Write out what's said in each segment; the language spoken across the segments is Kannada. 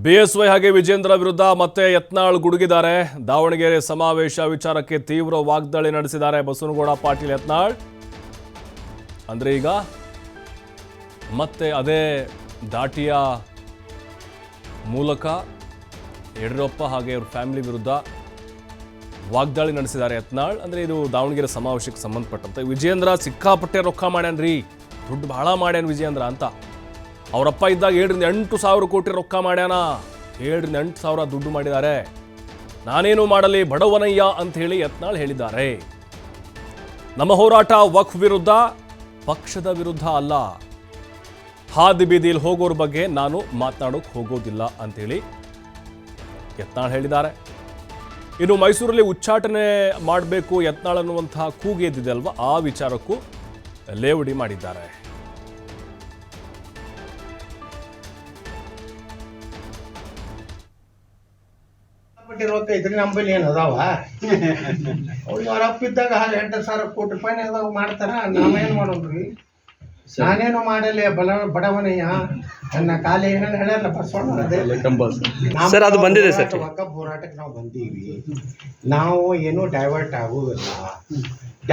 ಬಿಎಸ್ವೈ ಹಾಗೆ ವಿಜೇಂದ್ರ ವಿರುದ್ಧ ಮತ್ತೆ ಯತ್ನಾಳ್ ಗುಡುಗಿದ್ದಾರೆ. ದಾವಣಗೆರೆ ಸಮಾವೇಶ ವಿಚಾರಕ್ಕೆ ತೀವ್ರ ವಾಗ್ದಾಳಿ ನಡೆಸಿದ್ದಾರೆ ಬಸವನಗೌಡ ಪಾಟೀಲ್ ಯತ್ನಾಳ್. ಅಂದ್ರೆ ಈಗ ಮತ್ತೆ ಅದೇ ದಾಟಿಯ ಮೂಲಕ ಯಡಿಯೂರಪ್ಪ ಹಾಗೆ ಅವ್ರ ಫ್ಯಾಮಿಲಿ ವಿರುದ್ಧ ವಾಗ್ದಾಳಿ ನಡೆಸಿದ್ದಾರೆ ಯತ್ನಾಳ್. ಅಂದ್ರೆ ಇದು ದಾವಣಗೆರೆ ಸಮಾವೇಶಕ್ಕೆ ಸಂಬಂಧಪಟ್ಟಂತೆ ವಿಜೇಂದ್ರ ಸಿಕ್ಕಾಪಟ್ಟೆ ರೊಕ್ಕ ಮಾಡ್ಯಾನ್ರಿ, ದುಡ್ಡು ಬಹಳ ಮಾಡ್ಯಾನ ವಿಜೇಂದ್ರ ಅಂತ. ಅವರಪ್ಪ ಇದ್ದಾಗ 7,000 ಕೋಟಿ ರೊಕ್ಕ ಮಾಡ್ಯಾನ, 7,000 ದುಡ್ಡು ಮಾಡಿದ್ದಾರೆ, ನಾನೇನು ಮಾಡಲಿ ಬಡವನಯ್ಯ ಅಂತ ಹೇಳಿ ಯತ್ನಾಳ್ ಹೇಳಿದ್ದಾರೆ. ನಮ್ಮ ಹೋರಾಟ ವಕ್ಫ್ ವಿರುದ್ಧ, ಪಕ್ಷದ ವಿರುದ್ಧ ಅಲ್ಲ, ಹಾದಿ ಬೀದಿಯಲ್ಲಿ ಹೋಗೋರ ಬಗ್ಗೆ ನಾನು ಮಾತನಾಡೋಕೆ ಹೋಗೋದಿಲ್ಲ ಅಂತೇಳಿ ಯತ್ನಾಳ್ ಹೇಳಿದ್ದಾರೆ. ಇನ್ನು ಮೈಸೂರಲ್ಲಿ ಉಚ್ಚಾಟನೆ ಮಾಡಬೇಕು ಯತ್ನಾಳ್ ಅನ್ನುವಂತಹ ಕೂಗು ಎದ್ದಿದೆ ಅಲ್ವಾ, ಆ ವಿಚಾರಕ್ಕೂ ಲೇವಡಿ ಮಾಡಿದ್ದಾರೆ. ರೊಕ್ಕ ಐತ್ರಿ ನಂಬಲ್ಲಿ ಏನು ಅದಾವ ಅವ್ರಿಗೆ ಅವ್ರ ಅಪ್ಪ ಇದ್ದಾಗ 8,000 ಕೋಟಿ ರೂಪಾಯಿ ಅದಾವ ಮಾಡ್ತಾರ. ನಾವೇನು ಮಾಡೋದ್ರಿ, ನಾನೇನು ಮಾಡಲಿ ಬಡವನಯ್ಯ ನನ್ನ ಕಾಲ ಏನೇನು ಹೇಳಲ್ಲ ಸರ್, ಅದು ಬಂದಿದೆ ಸರ್. ವಕಫ್ ಹೋರಾಟಕ್ಕೆ ನಾವು ಬಂದೀವಿ. ನಾವು ಏನು ಡೈವರ್ಟ್ ಆಗುವುದಿಲ್ಲ,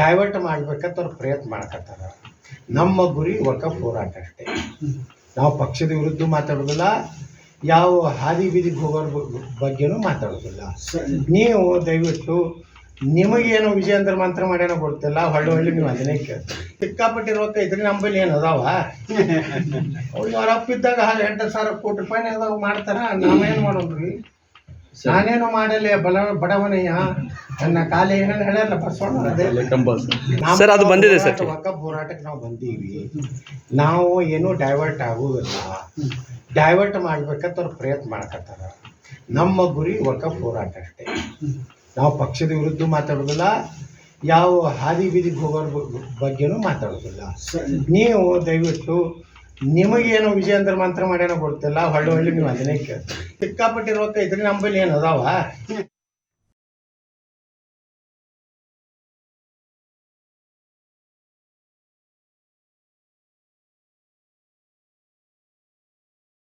ಡೈವರ್ಟ್ ಮಾಡ್ಬೇಕಂತ ಅವ್ರು ಪ್ರಯತ್ನ ಮಾಡಕತ್ತಾರ. ನಮ್ಮ ಗುರಿ ವಕಫ್ ಹೋರಾಟ ಅಷ್ಟೇ. ನಾವು ಪಕ್ಷದ ವಿರುದ್ಧ ಮಾತಾಡೋದಿಲ್ಲ, ಯಾವ ಹಾದಿ ಬೀದಿಗೆ ಹೋಗೋರ ಬಗ್ಗೆನೂ ಮಾತಾಡೋದಿಲ್ಲ. ನೀವು ದಯವಿಟ್ಟು ನಿಮಗೇನು ವಿಜೇಂದ್ರ ಮಂತ್ರ ಮಾಡ್ಯಾನೋ ಗೊತ್ತಿಲ್ಲ, ಹೊಳ್ಳಿ ನೀವು ಅದನ್ನೇ ಕೇಳ್ತೀರಿ. ಸಿಕ್ಕಾಪಟ್ಟೆ ರೊಕ್ಕ ಐತ್ರಿ ನಂಬಲ್ಲಿ ಏನು ಅದಾವ ಅವ್ರಿಗೆ ಅವ್ರ ಅಪ್ಪ ಇದ್ದಾಗ 8,000 ಕೋಟಿ ರೂಪಾಯಿ ಅದಾವ ಮಾಡ್ತಾರ. ನಾವೇನು ಮಾಡೋದ್ರಿ, ನಾನೇನು ಮಾಡಲಿ ಬಡವನಯ್ಯ ನನ್ನ ಕಾಲ ಏನೇನು ಹೇಳಲ್ಲ ಸರ್, ಅದು ಬಂದಿದೆ ಸರ್. ವಕಫ್ ಹೋರಾಟಕ್ಕೆ ನಾವು ಬಂದೀವಿ. ನಾವು ಏನು ಡೈವರ್ಟ್ ಆಗುವುದಿಲ್ಲ, ಡೈವರ್ಟ್ ಮಾಡ್ಬೇಕಂತ ಅವ್ರು ಪ್ರಯತ್ನ ಮಾಡಕತ್ತಾರ. ನಮ್ಮ ಗುರಿ ವಕಫ್ ಹೋರಾಟ ಅಷ್ಟೇ. ನಾವು ಪಕ್ಷದ ವಿರುದ್ಧ ಮಾತಾಡೋದಿಲ್ಲ, ಯಾವ ಹಾದಿ ಬೀದಿಗೆ ಹೋಗೋರ ಬಗ್ಗೆನೂ ಮಾತಾಡೋದಿಲ್ಲ. ನೀವು ದಯವಿಟ್ಟು ನಿಮಗೇನು ವಿಜೇಂದ್ರ ಮಂತ್ರ ಮಾಡ್ಯಾನೋ ಗೊತ್ತಿಲ್ಲ, ಹೊಳ್ಳಿ ನೀವು ಅದನ್ನೇ ಕೇಳ್ತೀರಿ. ಸಿಕ್ಕಾಪಟ್ಟೆ ರೊಕ್ಕ ಐತ್ರಿ ನಂಬಲ್ಲಿ ಏನು ಅದಾವ